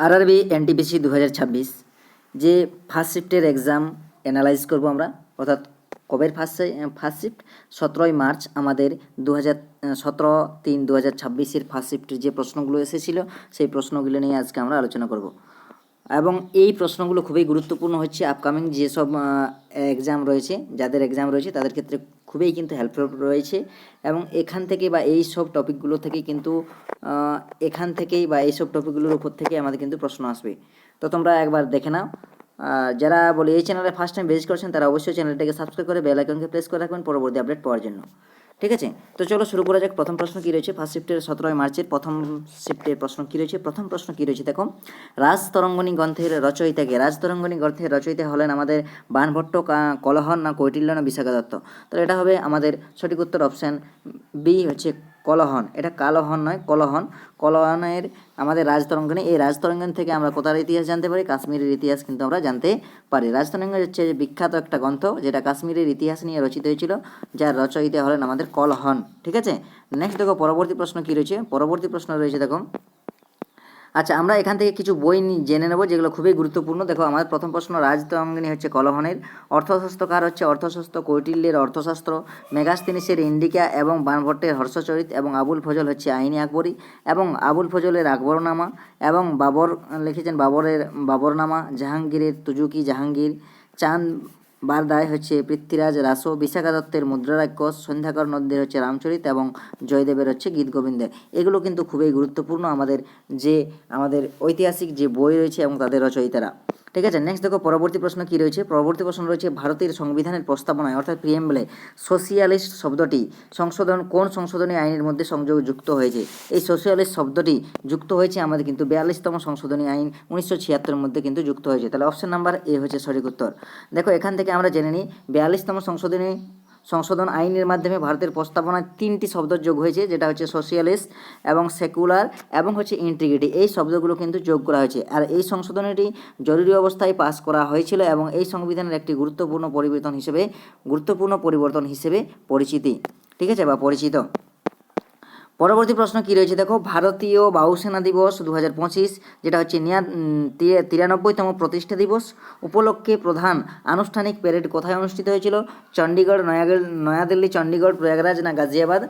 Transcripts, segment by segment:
RRB NTPC 2026 যে first শিফটের exam analyse করব আমরা, অর্থাৎ কবের ফার্স্ট শিফট 17ই মার্চ আমাদের 17/3/2026 ফার্স্ট শিফটের যে প্রশ্নগুলো এসেছিল সেই প্রশ্নগুলো নিয়ে আজকে আমরা আলোচনা করব। এবং এই প্রশ্নগুলো খুবই গুরুত্বপূর্ণ হচ্ছে আপকামিং যেসব এক্সাম রয়েছে, যাদের এক্সাম রয়েছে তাদের ক্ষেত্রে খুবই কিন্তু হেল্পফুল রয়েছে। এবং এখান থেকে বা এই সব টপিকগুলো থেকে কিন্তু এইসব টপিকগুলোর উপর থেকে আমাদের কিন্তু প্রশ্ন আসবে। তো তোমরা একবার দেখে নাও। যারা বলে এই চ্যানেলে ফার্স্ট টাইম ভিজিট করছেন তারা অবশ্যই চ্যানেলটাকে সাবস্ক্রাইব করে বেল আইকনকে প্রেস করে রাখবেন পরবর্তী আপডেট পাওয়ার জন্য। ঠিক আছে, তো চলো শুরু করা যাক। প্রথম প্রশ্ন কী রয়েছে ফার্স্ট শিফটের 17ই মার্চের প্রথম শিফটের প্রশ্ন কী রয়েছে? প্রথম প্রশ্ন কী রয়েছে দেখো, রাজতরঙ্গিনী গ্রন্থের রচয়িতাকে? রাজতরঙ্গিনী গ্রন্থের রচয়িতা হলেন আমাদের বাণভট্ট, কলহন, না কৌটিল্য, না বিশাখা দত্ত? তো এটা হবে আমাদের সঠিক উত্তর অপশান বি হচ্ছে কলহন। এটা কালহন নয়, কলহন। কলহনের আমাদের রাজতরঙ্গিনী, এই রাজতরঙ্গিনী থেকে আমরা কোথার ইতিহাস জানতে পারি? কাশ্মীরের ইতিহাস কিন্তু আমরা জানতে পারি। রাজতরঙ্গিনী হচ্ছে বিখ্যাত একটা গ্রন্থ যেটা কাশ্মীরের ইতিহাস নিয়ে রচিত হয়েছিল, যার রচয়িতা হলেন আমাদের কলহন। ঠিক আছে, নেক্সট দেখো পরবর্তী প্রশ্ন কী রয়েছে। পরবর্তী প্রশ্ন রয়েছে দেখো, আচ্ছা আমরা এখান থেকে কিছু বই জেনে নেব যেগুলো খুবই গুরুত্বপূর্ণ। দেখো আমাদের প্রথম প্রশ্ন, রাজতরঙ্গিনী হচ্ছে কলহনের। অর্থশাস্ত্রকার হচ্ছে অর্থশাস্ত্র, কৌটিল্যের অর্থশাস্ত্র, মেগাস্তিনিসের ইন্ডিকা এবং বাণভট্টের হর্ষচরিত, এবং আবুল ফজল হচ্ছে আইনি আকবরী, এবং আবুল ফজলের আকবরনামা, এবং বাবর লিখেছেন বাবরনামা, জাহাঙ্গীরের তুজুকি জাহাঙ্গীর, চাঁদ বারদায় হচ্ছে পৃথ্বীরাজ রাসো, বিশাখা দত্তের মুদ্রারাক্ষস, সন্ধ্যাকর নদ্যের হচ্ছে রামচরিত, এবং জয়দেবের হচ্ছে গীতগোবিন্দের। এগুলো কিন্তু খুবই গুরুত্বপূর্ণ আমাদের ঐতিহাসিক যে বই রয়েছে এবং তাদের রচয়িতারা। ঠিক আছে, নেক্সট দেখো পরবর্তী প্রশ্ন কী রয়েছে। পরবর্তী প্রশ্ন রয়েছে, ভারতের সংবিধানের প্রস্তাবনায় অর্থাৎ প্রিএম্বলে সোশিয়ালিস্ট শব্দটি কোন সংশোধনী আইনের মধ্যে যুক্ত হয়েছে? এই সোশিয়ালিস্ট শব্দটি যুক্ত হয়েছে আমাদের কিন্তু 42তম সংশোধনী আইন 1976 মধ্যে কিন্তু যুক্ত হয়েছে। তাহলে অপশন নাম্বার এ হচ্ছে সঠিক উত্তর। দেখো এখান থেকে আমরা জেনে নিই 42তম সংশোধন আইনের মাধ্যমে ভারতের প্রস্তাবনায় 3টি শব্দ যোগ হয়েছে, যেটা হচ্ছে সোশিয়ালিস্ট এবং সেকুলার এবং হচ্ছে ইন্টিগ্রিটি। এই শব্দগুলো কিন্তু যোগ করা হয়েছে। আর এই সংশোধনীটি জরুরি অবস্থায় পাস করা হয়েছিল এবং এই সংবিধানের একটি গুরুত্বপূর্ণ পরিবর্তন হিসেবে পরিচিতি। ঠিক আছে, বা পরিচিত। পরবর্তী প্রশ্ন কী রয়েছে দেখো, ভারতীয় বায়ুসেনা দিবস 2025, যেটা হচ্ছে 93তম প্রতিষ্ঠা দিবস উপলক্ষে প্রধান আনুষ্ঠানিক প্যারেড কোথায় অনুষ্ঠিত হয়েছিল? চণ্ডীগড়, নয়াদিল্লি, চণ্ডীগড়, প্রয়াগরাজ, না গাজিয়াবাদ?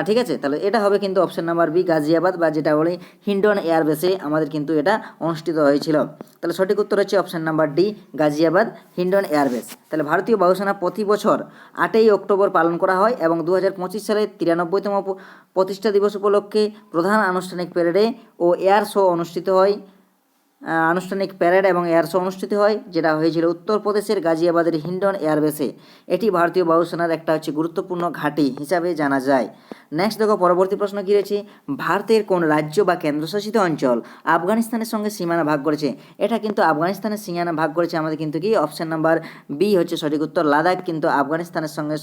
ঠিক আছে, তাহলে এটা হবে কিন্তু অপশন নাম্বার বি, গাজিয়াবাদ, বা যেটা বলে হিন্ডন এয়ারবেসে আমাদের কিন্তু এটা অনুষ্ঠিত হয়েছিল। তাহলে সঠিক উত্তর হচ্ছে option number D, Ghaziabad, Hindon airbase. তাহলে ভারতীয় বায়ুসেনা প্রতি বছর 8ই অক্টোবর পালন করা হয় এবং 2025 সালে 93তম প্রতিষ্ঠা দিবস উপলক্ষে প্রধান আনুষ্ঠানিক প্যারেডে ও এয়ার শো অনুষ্ঠিত হয়। আনুষ্ঠানিক প্যারেড এবং এয়ার শো অনুষ্ঠিত হয়, যেটা হয়েছিল উত্তরপ্রদেশের গাজিয়াবাদের হিন্ডন এয়ারবেসে। এটি ভারতীয় বায়ুসেনার একটা হচ্ছে গুরুত্বপূর্ণ ঘাঁটি হিসাবে জানা যায়। নেক্সট দেখো পরবর্তী প্রশ্ন কী রয়েছে, ভারতের কোন রাজ্য বা কেন্দ্রশাসিত অঞ্চল আফগানিস্তানের সঙ্গে সীমানা ভাগ করেছে? এটা কিন্তু আফগানিস্তানের সীমানা ভাগ করেছে আমাদের কিন্তু কি অপশন নাম্বার বি হচ্ছে সঠিক উত্তর, লাদাখ কিন্তু আফগানিস্তানের সঙ্গে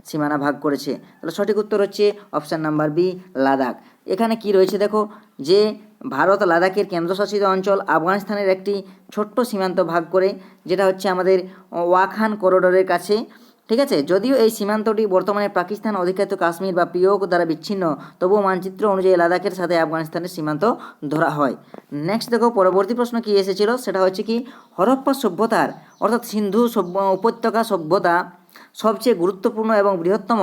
সীমানা ভাগ করেছে। তাহলে সঠিক উত্তর হচ্ছে অপশন নাম্বার বি, লাদাখ। এখানে কি রয়েছে দেখো, যে ভারত লাদাখের কেন্দ্রশাসিত অঞ্চল আফগানিস্তানের একটি ছোট্ট সীমান্ত ভাগ করে, যেটা হচ্ছে আমাদের ওয়াখান করিডোরের কাছে। ঠিক আছে, যদিও এই সীমান্তটি বর্তমানে পাকিস্তান অধিকৃত কাশ্মীর বা পিওক দ্বারা বিচ্ছিন্ন, তবুও মানচিত্র অনুযায়ী লাদাখের সাথে আফগানিস্তানের সীমান্ত ধরা হয়। নেক্সট দেখো পরবর্তী প্রশ্ন কি এসেছিল, সেটা হচ্ছে কি হরপ্পা সভ্যতার অর্থাৎ সিন্ধু উপত্যকা সভ্যতা সবচেয়ে গুরুত্বপূর্ণ এবং বৃহত্তম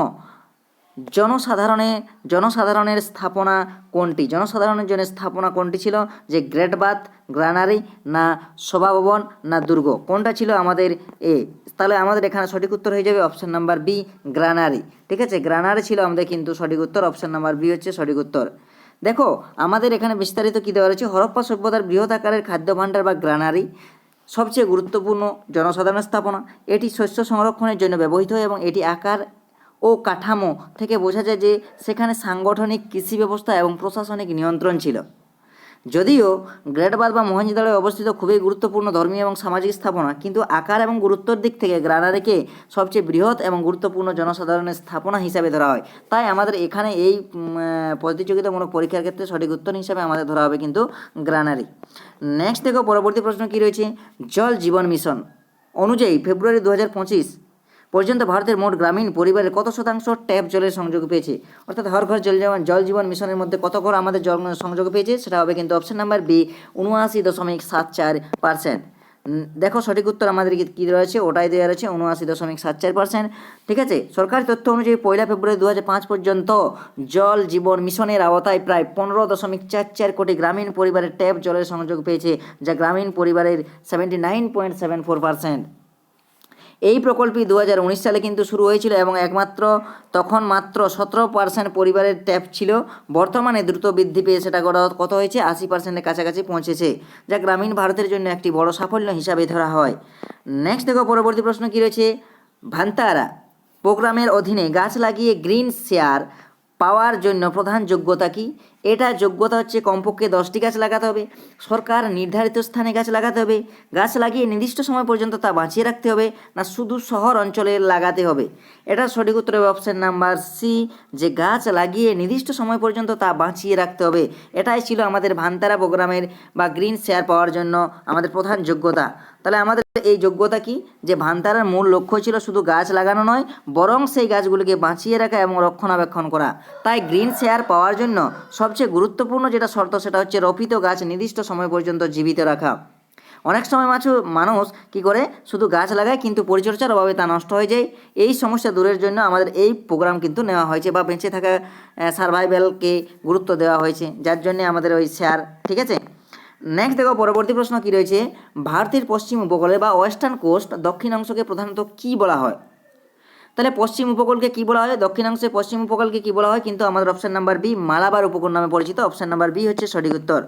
জনসাধারণের স্থাপনা কোনটি? জনসাধারণের জন্য স্থাপনা কোনটি ছিল? যে গ্রেট বাথ, গ্রানারি, না সভাভবন, না দুর্গ? কোনটা ছিল আমাদের এ? তাহলে আমাদের এখানে সঠিক উত্তর হয়ে যাবে অপশন নাম্বার বি, গ্রানারি। ঠিক আছে, গ্রানারি ছিল আমাদের কিন্তু সঠিক উত্তর, অপশন নাম্বার বি হচ্ছে সঠিক উত্তর। দেখো আমাদের এখানে বিস্তারিত কী দেওয়া রয়েছে, হরপ্পা সভ্যতার বৃহৎ আকারের খাদ্য ভাণ্ডার বা গ্রানারি সবচেয়ে গুরুত্বপূর্ণ জনসাধারণের স্থাপনা। এটি শস্য সংরক্ষণের জন্য ব্যবহৃত হয় এবং এটি আকার ও কাঠামো থেকে বোঝা যায় যে সেখানে সাংগঠনিক কৃষি ব্যবস্থা এবং প্রশাসনিক নিয়ন্ত্রণ ছিল। যদিও গ্রেটবাদ বা মহেঞ্জোদারো অবস্থিত খুবই গুরুত্বপূর্ণ ধর্মীয় এবং সামাজিক স্থাপনা, কিন্তু আকার এবং গুরুত্বের দিক থেকে গ্রানারিকে সবচেয়ে বৃহৎ এবং গুরুত্বপূর্ণ জনসাধারণের স্থাপনা হিসাবে ধরা হয়। তাই আমাদের এখানে এই প্রতিযোগিতামূলক পরীক্ষার ক্ষেত্রে সঠিক উত্তর হিসাবে আমাদের ধরা হবে কিন্তু গ্রানারি। নেক্সট দেখো পরবর্তী প্রশ্ন কী রয়েছে, জল জীবন মিশন অনুযায়ী ফেব্রুয়ারি 2025 পর্যন্ত ভারতের মোট গ্রামীণ পরিবারের কত শতাংশ ট্যাপ জলের সংযোগ পেয়েছে? অর্থাৎ হর ঘর জল জীবন মিশনের মধ্যে কত ঘর আমাদের জল সংযোগ পেয়েছে? সেটা হবে কিন্তু অপশন নাম্বার বি, 79.74%। দেখো সঠিক উত্তর আমাদের কী রয়েছে, ওটাই দেওয়া রয়েছে 79.74%। ঠিক আছে, সরকারি তথ্য অনুযায়ী 1 ফেব্রুয়ারি 2005 পর্যন্ত জল জীবন মিশনের আওতায় প্রায় 15.44 কোটি গ্রামীণ পরিবারের ট্যাপ জলের সংযোগ পেয়েছে, যা গ্রামীণ পরিবারের 79.74%। এই প্রকল্পটি 2019 সালে কিন্তু শুরু হয়েছিল এবং তখন মাত্র 17% পরিবারের ট্যাপ ছিল। বর্তমানে দ্রুত বৃদ্ধি পেয়ে সেটা কত হয়েছে, 80%-এর কাছাকাছি পৌঁছেছে, যা গ্রামীণ ভারতের জন্য একটি বড় সাফল্য হিসাবে ধরা হয়। নেক্সট দেখো পরবর্তী প্রশ্ন কী রয়েছে, ভান্তারা প্রোগ্রামের অধীনে গাছ লাগিয়ে গ্রিন শেয়ার পাওয়ার জন্য প্রধান যোগ্যতা কি? এটা যোগ্যতা হচ্ছে কমপক্ষে 10টি গাছ লাগাতে হবে, সরকার নির্ধারিত স্থানে গাছ লাগাতে হবে, গাছ লাগিয়ে নির্দিষ্ট সময় পর্যন্ত তা বাঁচিয়ে রাখতে হবে, না শুধু শহর অঞ্চলে লাগাতে হবে? এটা সঠিক উত্তর হবে অপশন নাম্বার সি, যে গাছ লাগিয়ে নির্দিষ্ট সময় পর্যন্ত তা বাঁচিয়ে রাখতে হবে। এটাই ছিল আমাদের ভান্তারা প্রোগ্রামের বা গ্রিন শেয়ার পাওয়ার জন্য আমাদের প্রধান যোগ্যতা। তাহলে আমাদের এই যোগ্যতা কি, যে ভান্তারার মূল লক্ষ্য ছিল শুধু গাছ লাগানো নয়, বরং সেই গাছগুলিকে বাঁচিয়ে রাখা এবং রক্ষণাবেক্ষণ করা। তাই গ্রিন শেয়ার পাওয়ার জন্য সবচেয়ে গুরুত্বপূর্ণ যেটা শর্ত সেটা হচ্ছে রোপিত গাছ নির্দিষ্ট সময় পর্যন্ত জীবিত রাখা। অনেক সময় মানুষ কি করে, শুধু গাছ লাগায় কিন্তু পরিচর্যার অভাবে তা নষ্ট হয়ে যায়। এই সমস্যা দূরের জন্য আমাদের এই প্রোগ্রাম কিন্তু নেওয়া হয়েছে, বা বেঁচে থাকা সার্ভাইভালকে গুরুত্ব দেওয়া হয়েছে, যার জন্য আমাদের ওই শেয়ার। ঠিক আছে, নেক্সট দেখো পরবর্তী প্রশ্ন কী রয়েছে, ভারতের পশ্চিম উপকূলে বা ওয়েস্টার্ন কোস্ট দক্ষিণাংশকে প্রধানত কী বলা হয়? তাহলে পশ্চিম উপকূলকে কী বলা হয়, দক্ষিণাংশে পশ্চিম উপকূলকে কী বলা হয়? কিন্তু আমাদের অপশন নাম্বার বি, মালাবার উপকূল নামে পরিচিত। অপশন নাম্বার বি হচ্ছে সঠিক উত্তর।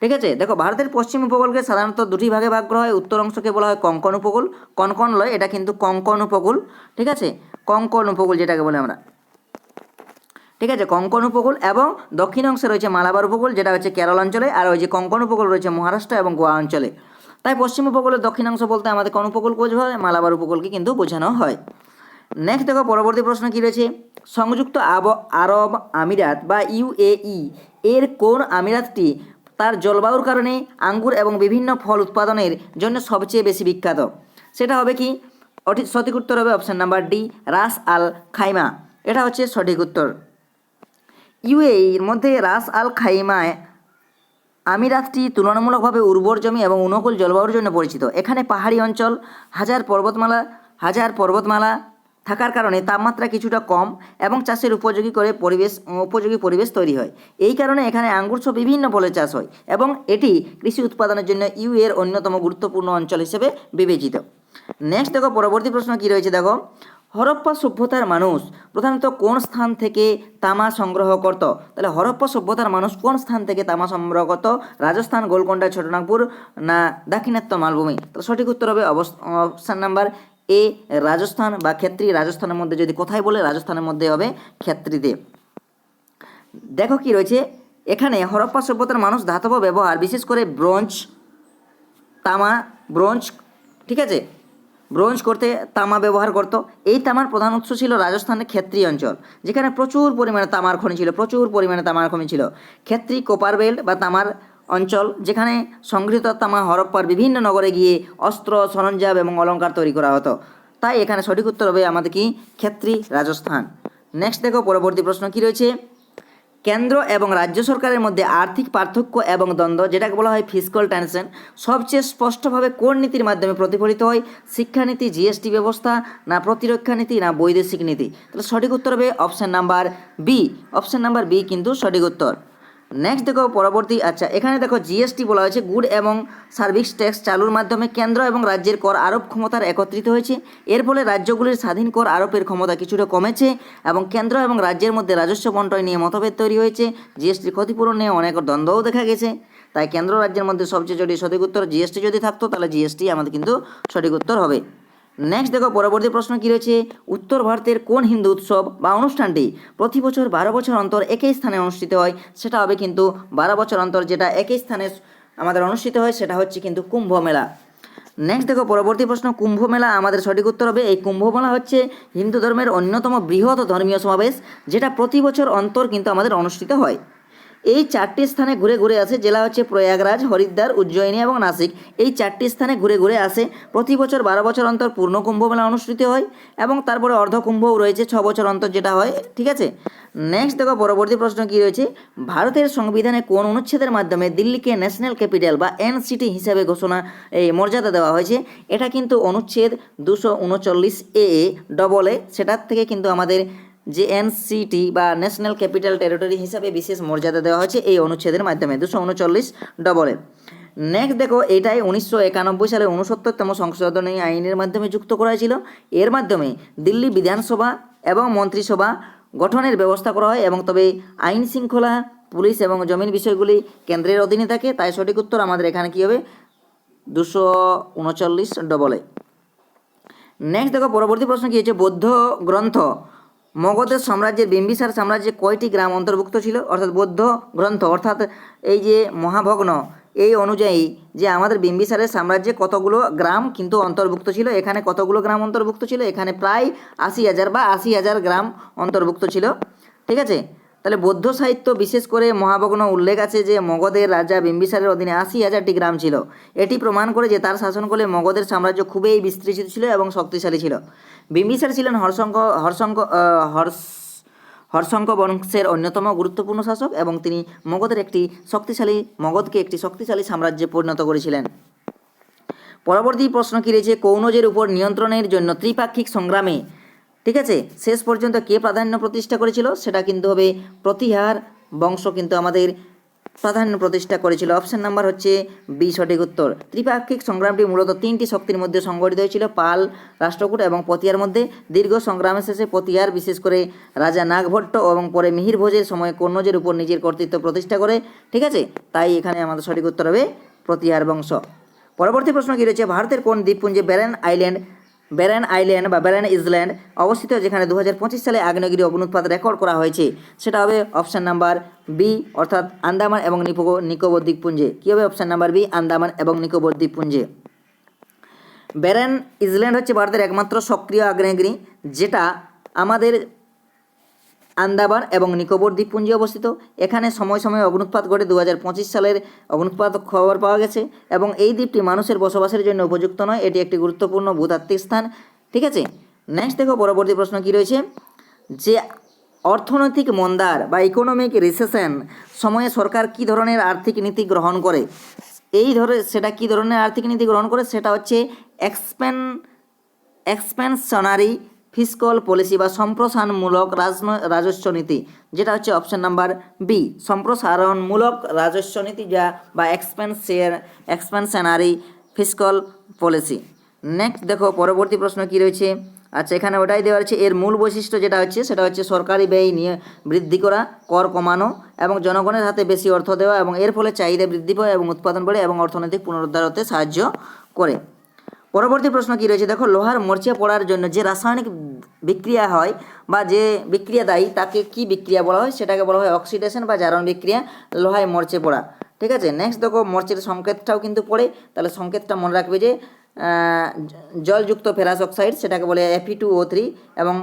ঠিক আছে, দেখো ভারতের পশ্চিম উপকূলকে সাধারণত দুটি ভাগে ভাগ করা হয়। উত্তর অংশকে বলা হয় কঙ্কন উপকূল, কনকন লয়, এটা কিন্তু কঙ্কন উপকূল। ঠিক আছে, কঙ্কন উপকূল যেটাকে বলে আমরা। ঠিক আছে, কঙ্কন উপকূল, এবং দক্ষিণ অংশে রয়েছে মালাবার উপকূল, যেটা হচ্ছে কেরল অঞ্চলে, আর ওই যে কঙ্কন উপকূল রয়েছে মহারাষ্ট্র এবং গোয়া অঞ্চলে। তাই পশ্চিম উপকূলের দক্ষিণাংশ বলতে আমাদের কোন উপকূল বোঝানো হয়? মালাবার উপকূলকে কিন্তু বোঝানো হয়। নেক্সট দেখো পরবর্তী প্রশ্ন কী রয়েছে, সংযুক্ত আরব আমিরাত বা ইউএই এর কোন আমিরাতটি তার জলবায়ুর কারণে আঙ্গুর এবং বিভিন্ন ফল উৎপাদনের জন্য সবচেয়ে বেশি বিখ্যাত? সেটা হবে কি, সঠিক উত্তর হবে অপশন নাম্বার ডি, রাস আল খাইমা। এটা হচ্ছে সঠিক উত্তর। ইউএইর মধ্যে রাস আল খাইমায় আমিরাতটি তুলনামূলকভাবে উর্বর জমি এবং অনুকূল জলবায়ুর জন্য পরিচিত। এখানে পাহাড়ি অঞ্চল, হাজার পর্বতমালা থাকার কারণে তাপমাত্রা কিছুটা কম এবং চাষের উপযোগী পরিবেশ তৈরি হয়। এই কারণে এখানে আঙ্গুর সহ বিভিন্ন ফলের চাষ হয় এবং এটি কৃষি উৎপাদনের জন্য এর অন্যতম গুরুত্বপূর্ণ অঞ্চল হিসেবে বিবেচিত। নেক্সট দেখো পরবর্তী প্রশ্ন কী রয়েছে, দেখো হরপ্পা সভ্যতার মানুষ প্রধানত কোন স্থান থেকে তামা সংগ্রহ করত? তাহলে হরপ্পা সভ্যতার মানুষ কোন স্থান থেকে তামা সংগ্রহ করত? রাজস্থান, গোলকোন্ডা, ছোটনাগপুর, না দাক্ষিণাত্য মালভূমি? তাহলে সঠিক উত্তর হবে অপশন নাম্বার এ, রাজস্থান বা ক্ষেত্রী। রাজস্থানের মধ্যে যদি কোথায় বলে, রাজস্থানের মধ্যে হবে ক্ষেত্রীতে। দেখো কি রয়েছে এখানে, হরপ্পা সভ্যতার মানুষ ধাতব ব্যবহার, বিশেষ করে ব্রোঞ্জ, ঠিক আছে, ব্রোঞ্জ করতে তামা ব্যবহার করত। এই তামার প্রধান উৎস ছিল রাজস্থানের ক্ষেত্রী অঞ্চল, যেখানে প্রচুর পরিমাণে তামার খনি ছিল। ক্ষেত্রী কোপার বেল্ট বা তামার অঞ্চল, যেখানে সংগৃহীত তামা হরপ্পার বিভিন্ন নগরে গিয়ে অস্ত্র, সরঞ্জাম এবং অলঙ্কার তৈরি করা হতো। তাই এখানে সঠিক উত্তর হবে আমাদের কি, ক্ষেত্রী, রাজস্থান। নেক্সট দেখো পরবর্তী প্রশ্ন কী রয়েছে, কেন্দ্র এবং রাজ্য সরকারের মধ্যে আর্থিক পার্থক্য এবং দ্বন্দ্ব, যেটাকে বলা হয় ফিসক্যাল টেনশন, সবচেয়ে স্পষ্টভাবে কোন নীতির মাধ্যমে প্রতিফলিত হয়? শিক্ষানীতি, জিএসটি ব্যবস্থা, না প্রতিরক্ষা নীতি, না বৈদেশিক নীতি? তাহলে সঠিক উত্তর হবে option number B. Option number B কিন্তু সঠিক উত্তর। নেক্সট দেখো পরবর্তী, এখানে দেখো জিএসটি বলা হয়েছে গুড এবং সার্ভিস ট্যাক্স চালুর মাধ্যমে কেন্দ্র এবং রাজ্যের কর আরোপ ক্ষমতার একত্রিত হয়েছে। এর ফলে রাজ্যগুলির স্বাধীন কর আরোপের ক্ষমতা কিছুটা কমেছে এবং কেন্দ্র এবং রাজ্যের মধ্যে রাজস্ব বণ্টন নিয়ে মতভেদ তৈরি হয়েছে। জিএসটির ক্ষতিপূরণ নিয়ে অনেক দ্বন্দ্বও দেখা গেছে। তাই কেন্দ্র রাজ্যের মধ্যে সবচেয়ে সঠিক উত্তর জিএসটি যদি থাকতো তাহলে জিএসটি আমাদের কিন্তু সঠিক উত্তর হবে। নেক্সট দেখো পরবর্তী প্রশ্ন কী রয়েছে, উত্তর ভারতের কোন হিন্দু উৎসব বা অনুষ্ঠানটি প্রতি বছর 12 বছর অন্তর একই স্থানে অনুষ্ঠিত হয়? সেটা হবে কিন্তু 12 বছর অন্তর যেটা একই স্থানে আমাদের অনুষ্ঠিত হয় সেটা হচ্ছে কিন্তু কুম্ভ মেলা। নেক্সট দেখো পরবর্তী প্রশ্ন, কুম্ভ মেলা আমাদের সঠিক উত্তর হবে। এই কুম্ভ মেলা হচ্ছে হিন্দু ধর্মের অন্যতম বৃহৎ ধর্মীয় সমাবেশ, যেটা প্রতি বছর অন্তর কিন্তু আমাদের অনুষ্ঠিত হয়। এই 4টি স্থানে ঘুরে ঘুরে আসে। জেলা হচ্ছে প্রয়াগরাজ, হরিদ্বার, উজ্জয়িনী এবং নাসিক। এই 4টি স্থানে ঘুরে ঘুরে আসে। প্রতি বছর 12 বছর অন্তর পূর্ণ কুম্ভ মেলা অনুষ্ঠিত হয় এবং তারপরে অর্ধ কুম্ভও রয়েছে 6 বছর অন্তর যেটা হয়। ঠিক আছে, নেক্সট দেখো পরবর্তী প্রশ্ন কী রয়েছে, ভারতের সংবিধানে কোন অনুচ্ছেদের মাধ্যমে দিল্লিকে ন্যাশনাল ক্যাপিটাল বা এনসিটি হিসাবে মর্যাদা দেওয়া হয়েছে? এটা কিন্তু অনুচ্ছেদ 239 ডবল এ, সেটার থেকে কিন্তু আমাদের যে এনসিটি বা ন্যাশনাল ক্যাপিটাল টেরিটরি হিসাবে বিশেষ মর্যাদা দেওয়া হয়েছে এই অনুচ্ছেদের মাধ্যমে 239 ডবল এ। নেক্সট দেখো, এটাই 1991 সালে 69তম সংশোধনী আইনের মাধ্যমে যুক্ত করা হয়েছিল। এর মাধ্যমে দিল্লি বিধানসভা এবং মন্ত্রিসভা গঠনের ব্যবস্থা করা হয় এবং তবে আইন শৃঙ্খলা, পুলিশ এবং জমির বিষয়গুলি কেন্দ্রের অধীনে থাকে। তাই সঠিক উত্তর আমাদের এখানে কী হবে? 239 ডবল এ। নেক্সট দেখো পরবর্তী প্রশ্ন কী হচ্ছে, বৌদ্ধ গ্রন্থ মগধের সাম্রাজ্যের বিম্বিসার সাম্রাজ্যে কয়টি গ্রাম অন্তর্ভুক্ত ছিল? অর্থাৎ বৌদ্ধ গ্রন্থ অর্থাৎ এই যে মহাভগ্ন, এই অনুযায়ী যে আমাদের বিম্বিসারের সাম্রাজ্যে কতগুলো গ্রাম কিন্তু অন্তর্ভুক্ত ছিল। এখানে কতগুলো গ্রাম অন্তর্ভুক্ত ছিল? এখানে প্রায় 80,000 বা 80,000 গ্রাম অন্তর্ভুক্ত ছিল। ঠিক আছে, তাহলে বৌদ্ধ সাহিত্য বিশেষ করে মহাভগ্ন উল্লেখ আছে যে মগধের রাজা বিম্বিসারের অধীনে 80,000টি গ্রাম ছিল। এটি প্রমাণ করে যে তার শাসনকালে মগধের সাম্রাজ্য খুবই বিস্তৃত ছিল এবং শক্তিশালী ছিল। বিম্বিসার ছিলেন হর্ষঙ্ক বংশের অন্যতম গুরুত্বপূর্ণ শাসক এবং তিনি মগধকে একটি শক্তিশালী সাম্রাজ্যে পরিণত করেছিলেন। পরবর্তী প্রশ্ন কী রয়েছে, কনৌজের উপর নিয়ন্ত্রণের জন্য ত্রিপাক্ষিক সংগ্রামে, ঠিক আছে, শেষ পর্যন্ত কে প্রাধান্য প্রতিষ্ঠা করেছিল? সেটা কিন্তু হবে প্রতিহার বংশ কিন্তু আমাদের প্রাধান্য প্রতিষ্ঠা করেছিল। অপশন নাম্বার হচ্ছে বি সঠিক উত্তর। ত্রিপাক্ষিক সংগ্রামটি মূলত 3টি শক্তির মধ্যে সংগঠিত হয়েছিল, পাল রাষ্ট্রকূট এবং পতিয়ার মধ্যে। দীর্ঘ সংগ্রামের শেষে পতিয়ার বিশেষ করে রাজা নাগভট্ট এবং পরে মিহির ভোজের সময় কনৌজের উপর নিজের কর্তৃত্ব প্রতিষ্ঠা করে। ঠিক আছে, তাই এখানে আমাদের সঠিক উত্তর হবে প্রতিহার বংশ। পরবর্তী প্রশ্ন কী রয়েছে, ভারতের কোন দ্বীপপুঞ্জে ব্যারেন আইল্যান্ড বা ব্যারেন ইসল্যান্ড অবস্থিত, যেখানে 2025 সালে আগ্নেয়গিরি অগ্নুৎপাত রেকর্ড করা হয়েছে? সেটা হবে অপশান নাম্বার বি, অর্থাৎ আন্দামান এবং নিকোবর দ্বীপপুঞ্জে। কী হবে? অপশান নাম্বার বি, আন্দামান এবং নিকোবর দ্বীপপুঞ্জে। ব্যারেন ইসল্যান্ড হচ্ছে ভারতের একমাত্র সক্রিয় আগ্নেয়গিরি, যেটা আমাদের আন্দামান এবং নিকোবর দ্বীপপুঞ্জে অবস্থিত। এখানে সময় সময় অগ্নুৎপাত ঘটে। 2025 সালের অগ্নুৎপাত খবর পাওয়া গেছে এবং এই দ্বীপটি মানুষের বসবাসের জন্য উপযুক্ত নয়। এটি একটি গুরুত্বপূর্ণ ভূতাত্ত্বিক স্থান। ঠিক আছে, নেক্সট দেখো পরবর্তী প্রশ্ন কী রয়েছে, যে অর্থনৈতিক মন্দার বা ইকোনমিক রিসেশন সময়ে সরকার কী ধরনের আর্থিক নীতি গ্রহণ করে? সেটা কী ধরনের আর্থিক নীতি গ্রহণ করে? সেটা হচ্ছে এক্সপ্যানশনারি ফিস্কাল পলিসি বা সম্প্রসারণমূলক রাজস্ব নীতি, যেটা হচ্ছে অপশন নাম্বার বি, সম্প্রসারণমূলক রাজস্ব নীতি বা এক্সপ্যানশনারি ফিস্কাল পলিসি। নেক্সট দেখো পরবর্তী প্রশ্ন কী রয়েছে, আচ্ছা এখানে ওটাই দেওয়া আছে। এর মূল বৈশিষ্ট্য যেটা হচ্ছে সেটা হচ্ছে সরকারি ব্যয় নিয়ে বৃদ্ধি করা, কর কমানো এবং জনগণের হাতে বেশি অর্থ দেওয়া, এবং এর ফলে চাহিদা বৃদ্ধি পায় এবং উৎপাদন বাড়ে এবং অর্থনৈতিক পুনরুদ্ধার হতে সাহায্য করে। পরবর্তী প্রশ্ন কী রয়েছে, দেখো লোহার মরচে পড়ার জন্য যে রাসায়নিক বিক্রিয়া হয় বা যে বিক্রিয়া দায়ী তাকে কি বিক্রিয়া বলা হয়? সেটাকে বলা হয় অক্সিডেশন বা জারণ বিক্রিয়া, লোহায় মরচে পড়া। ঠিক আছে, নেক্সট দেখো মরচের সংকেতটাও কিন্তু পড়ে, তাহলে সংকেতটা মনে রাখবে যে জলযুক্ত ফেরাস অক্সাইড, সেটাকে বলে Fe2O3 এবং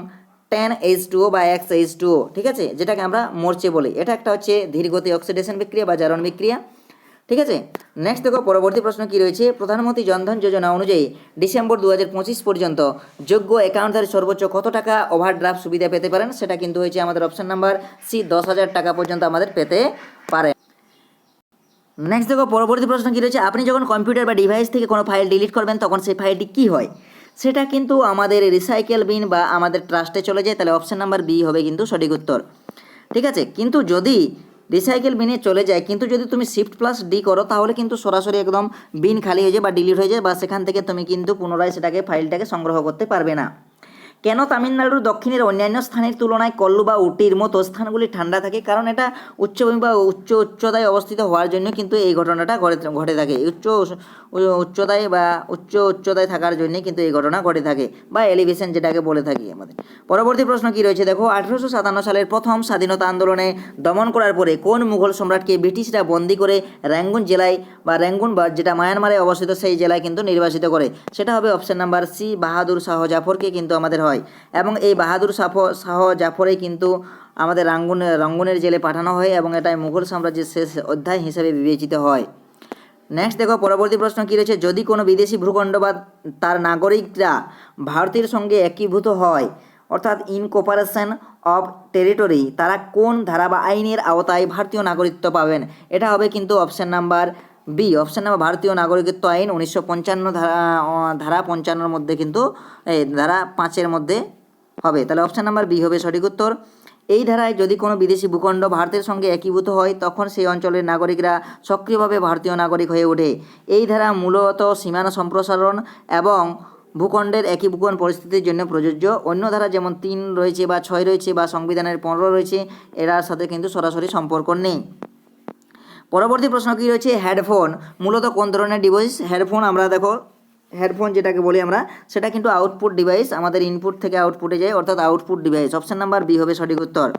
10H2O বা XH2O। ঠিক আছে, যেটাকে আমরা মরচে বলি। এটা একটা হচ্ছে ধীরগতি অক্সিডেশন বিক্রিয়া বা জারণ বিক্রিয়া। ঠিক আছে, নেক্সট দেখো পরবর্তী প্রশ্ন কী রয়েছে, প্রধানমন্ত্রী জনধন যোজনা অনুযায়ী ডিসেম্বর 2025 পর্যন্ত যোগ্য অ্যাকাউন্টধারী সর্বোচ্চ কত টাকা ওভারড্রাফট সুবিধা পেতে পারেন? সেটা কিন্তু হয়েছে আমাদের অপশন নাম্বার সি, 10,000 টাকা পর্যন্ত আমাদের পেতে পারে। নেক্সট দেখো পরবর্তী প্রশ্ন কী রয়েছে, আপনি যখন কম্পিউটার বা ডিভাইস থেকে কোনো ফাইল ডিলিট করবেন তখন সেই ফাইলটি কী হয়? সেটা কিন্তু আমাদের রিসাইকেল বিন বা আমাদের ট্রাস্টে চলে যায়, তাহলে অপশন নাম্বার বি হবে কিন্তু সঠিক উত্তর। ঠিক আছে, কিন্তু যদি রিসাইকেল বিনে চলে যায়, কিন্তু যদি তুমি Shift+D করো তাহলে কিন্তু সরাসরি একদম বিন খালি হয়ে যায় বা ডিলিট হয়ে যায়, বা সেখান থেকে তুমি কিন্তু পুনরায় ফাইলটাকে সংগ্রহ করতে পারবে না। কেন তামিলনাড়ুর দক্ষিণের অন্যান্য স্থানের তুলনায় কল্লু বা উটির মতো স্থানগুলি ঠান্ডা থাকে? কারণ এটা উচ্চভূমি বা উচ্চতায় অবস্থিত হওয়ার জন্য কিন্তু এই ঘটনাটা ঘটে থাকে। উচ্চতায় থাকার জন্য কিন্তু এই ঘটনা ঘটে থাকে, বা এলিভেশন যেটাকে বলে থাকি আমাদের। পরবর্তী প্রশ্ন কী রয়েছে, দেখো 1857 সালের প্রথম স্বাধীনতা আন্দোলনে দমন করার পরে কোন মুঘল সম্রাটকে ব্রিটিশরা বন্দি করে রেঙ্গুন বা যেটা মায়ানমারে অবস্থিত সেই জেলায় কিন্তু নির্বাসিত করে? সেটা হবে option number C, Bahadur Shah জাফরকে কিন্তু আমাদের হয় এবং এই বাহাদুর শাহ জাফরে কিন্তু আমাদের রঙ্গুনের জেলে পাঠানো হয় এবং এটাই মুঘল সাম্রাজ্যের শেষ অধ্যায় হিসেবে বিবেচিত হয়। নেক্সট দেখো পরবর্তী প্রশ্ন কী রয়েছে, যদি কোনো বিদেশি ভূখণ্ড বা তার নাগরিকরা ভারতের সঙ্গে একীভূত হয় অর্থাৎ ইনকর্পোরেশন অফ টেরিটরি, তারা কোন ধারা বা আইনের আওতায় ভারতীয় নাগরিকত্ব পাবেন? এটা হবে কিন্তু option number B, option number ভারতীয় নাগরিকত্ব আইন 1955 ধারা 55 মধ্যে কিন্তু ধারা 5-এর মধ্যে হবে। তাহলে অপশান নাম্বার বি হবে সঠিক উত্তর। এই ধারায় যদি কোনো বিদেশি ভূখণ্ড ভারতের সঙ্গে একীভূত হয় তখন সেই অঞ্চলের নাগরিকরা সক্রিয়ভাবে ভারতীয় নাগরিক হয়ে ওঠে। এই ধারা মূলত সীমানা সম্প্রসারণ এবং ভূখণ্ডের একীভূত পরিস্থিতির জন্য প্রযোজ্য। অন্য ধারা যেমন 3 রয়েছে বা 6 রয়েছে বা সংবিধানের 15 রয়েছে, এরার সাথে কিন্তু সরাসরি সম্পর্ক নেই। পরবর্তী প্রশ্ন কী রয়েছে, হেডফোন মূলত কোন ধরনের ডিভাইস? হেডফোন আমরা দেখো হেডফোন যেটাকে বলি আমরা, সেটা কিন্তু আউটপুট ডিভাইস, আমাদের ইনপুট থেকে আউটপুটে যায় অর্থাৎ output device. Option number B হবে সঠিক উত্তর।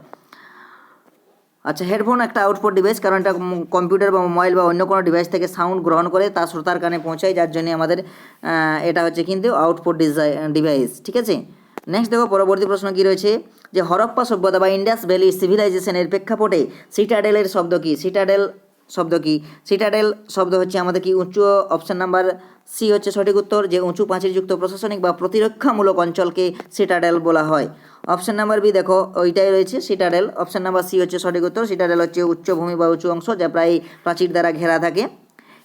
আচ্ছা, হেডফোন একটা আউটপুট ডিভাইস, কারণ এটা কম্পিউটার বা মোবাইল বা অন্য কোনো ডিভাইস থেকে সাউন্ড গ্রহণ করে তা শ্রোতার কানে পৌঁছায়, যার জন্য আমাদের এটা হচ্ছে কিন্তু আউটপুট ডিভাইস। ঠিক আছে, নেক্সট দেখো পরবর্তী প্রশ্ন কী রয়েছে, যে হরপ্পা সভ্যতা বা ইন্ডাস ভ্যালি সিভিলাইজেশনের প্রেক্ষাপটে সিটাডেলের শব্দ কী? সিটাডেল শব্দ হচ্ছে আমাদের কি উঁচু, অপশান নাম্বার সি হচ্ছে সঠিক উত্তর, যে উঁচু প্রাচীরযুক্ত প্রশাসনিক বা প্রতিরক্ষামূলক অঞ্চলকে সিটাডেল বলা হয়। অপশান নাম্বার বি দেখো ওইটাই রয়েছে সিটাডেল, অপশান নাম্বার সি হচ্ছে সঠিক উত্তর। সিটাডেল হচ্ছে উচ্চভূমি বা উঁচু অংশ যা প্রায় প্রাচীর দ্বারা ঘেরা থাকে।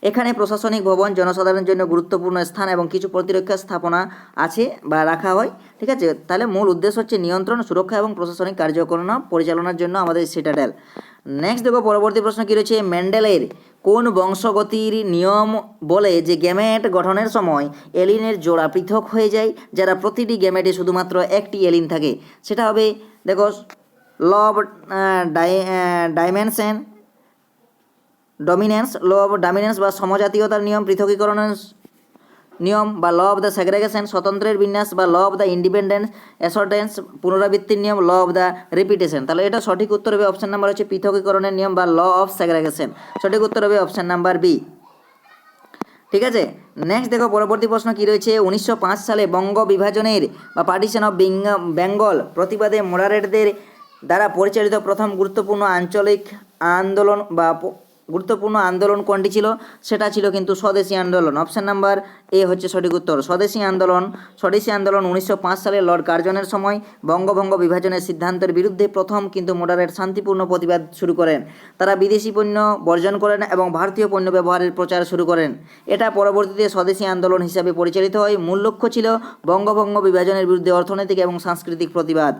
এখানে প্রশাসনিক ভবন, জনসাধারণের জন্য গুরুত্বপূর্ণ স্থান এবং কিছু প্রতিরক্ষা স্থাপনা আছে বা রাখা হয়। ঠিক আছে, তাহলে মূল উদ্দেশ্য হচ্ছে নিয়ন্ত্রণ, সুরক্ষা এবং প্রশাসনিক কার্যক্রম পরিচালনার জন্য আমাদের সিটাডেল। নেক্সট দেখো পরবর্তী প্রশ্ন কী রয়েছে, মেন্ডেলের কোন বংশগতির নিয়ম বলে যে গ্যামেট গঠনের সময় এলিনের জোড়া পৃথক হয়ে যায়, যারা প্রতিটি গ্যামেটে শুধুমাত্র একটি এলিন থাকে? সেটা হবে দেখো ল অফ ডমিনেন্স বা সমজাতীয়তার নিয়ম, পৃথকীকরণের নিয়ম বা ল অফ দ্য সেগ্রেগেশন, স্বতন্ত্রের বিন্যাস বা ল অফ দ্য ইন্ডিপেন্ডেন্স অ্যাসর্টেন্স, পুনরাবৃত্তির নিয়ম, ল অফ দ্য রিপিটেশন। তাহলে এটা সঠিক উত্তর হবে অপশান নাম্বার হচ্ছে পৃথকীকরণের নিয়ম বা ল অফ সেগ্রেগেশন। সঠিক উত্তর হবে অপশান নাম্বার বি। ঠিক আছে, নেক্সট দেখো পরবর্তী প্রশ্ন কী রয়েছে, 1905 সালে বঙ্গ বিভাজনের বা পার্টিশন অফ বেঙ্গল প্রতিবাদে মডারেটদের দ্বারা পরিচালিত প্রথম গুরুত্বপূর্ণ আন্দোলন কোনটি ছিল? সেটা ছিল কিন্তু স্বদেশী আন্দোলন। অপশান নাম্বার এ হচ্ছে সঠিক উত্তর, স্বদেশী আন্দোলন। 1905 সালে লর্ড কার্জনের সময় বঙ্গভঙ্গ বিভাজনের সিদ্ধান্তের বিরুদ্ধে প্রথম কিন্তু মডারেট শান্তিপূর্ণ প্রতিবাদ শুরু করেন। তারা বিদেশি পণ্য বর্জন করেন এবং ভারতীয় পণ্য ব্যবহারের প্রচার শুরু করেন। এটা পরবর্তীতে স্বদেশী আন্দোলন হিসাবে পরিচালিত হয়। মূল লক্ষ্য ছিল বঙ্গভঙ্গ বিভাজনের বিরুদ্ধে অর্থনৈতিক এবং সাংস্কৃতিক প্রতিবাদ।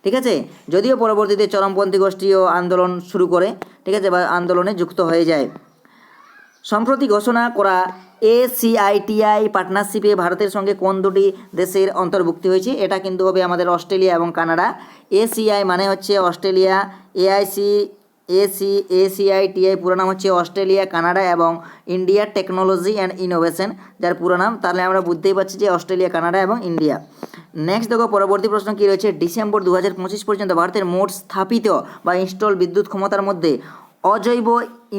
ঠিক আছে, যদিও পরবর্তীতে চরমপন্থী গোষ্ঠীও আন্দোলন শুরু করে, ঠিক আছে, বা আন্দোলনে যুক্ত হয়ে যায়। সম্প্রতি ঘোষণা করা ACITI পার্টনারশিপে ভারতের সঙ্গে কোন দুটি দেশের অন্তর্ভুক্তি হয়েছে? এটা কিন্তু হবে আমাদের অস্ট্রেলিয়া এবং কানাডা। ACI মানে হচ্ছে অস্ট্রেলিয়া, ACITI পুরো নাম হচ্ছে অস্ট্রেলিয়া, কানাডা এবং ইন্ডিয়া টেকনোলজি অ্যান্ড ইনোভেশন, যার পুরো নাম। তাহলে আমরা বুঝতেই পারছি যে অস্ট্রেলিয়া, কানাডা এবং ইন্ডিয়া। নেক্সট দেখো পরবর্তী প্রশ্ন কী রয়েছে, ডিসেম্বর 2025 পর্যন্ত ভারতের মোট স্থাপিত বা ইনস্টল বিদ্যুৎ ক্ষমতার মধ্যে অজৈব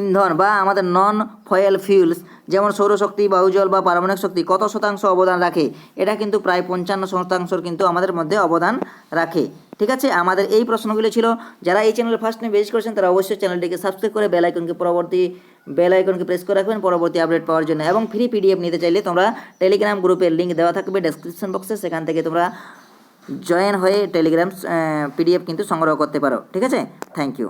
ইন্ধন বা আমাদের নন ফয়েল ফিউলস যেমন সৌরশক্তি, বায়ুজল বা পারমাণবিক শক্তি কত শতাংশ অবদান রাখে? এটা কিন্তু প্রায় 55% কিন্তু আমাদের মধ্যে অবদান রাখে। ঠিক আছে, আমাদের এই প্রশ্নগুলো ছিল। যারা এই চ্যানেলে ফার্স্ট টাইম ভিজিট করেছেন তারা অবশ্যই চ্যানেলটিকে সাবস্ক্রাইব করে বেল আইকনকে প্রেস করে রাখবেন পরবর্তী আপডেট পাওয়ার জন্য। এবং ফ্রি PDF নিতে চাইলে তোমরা টেলিগ্রাম গ্রুপের লিঙ্ক দেওয়া থাকবে ডেসক্রিপশন বক্সে, সেখান থেকে তোমরা জয়েন হয়ে টেলিগ্রাম PDF কিন্তু সংগ্রহ করতে পারো। ঠিক আছে, থ্যাংক ইউ।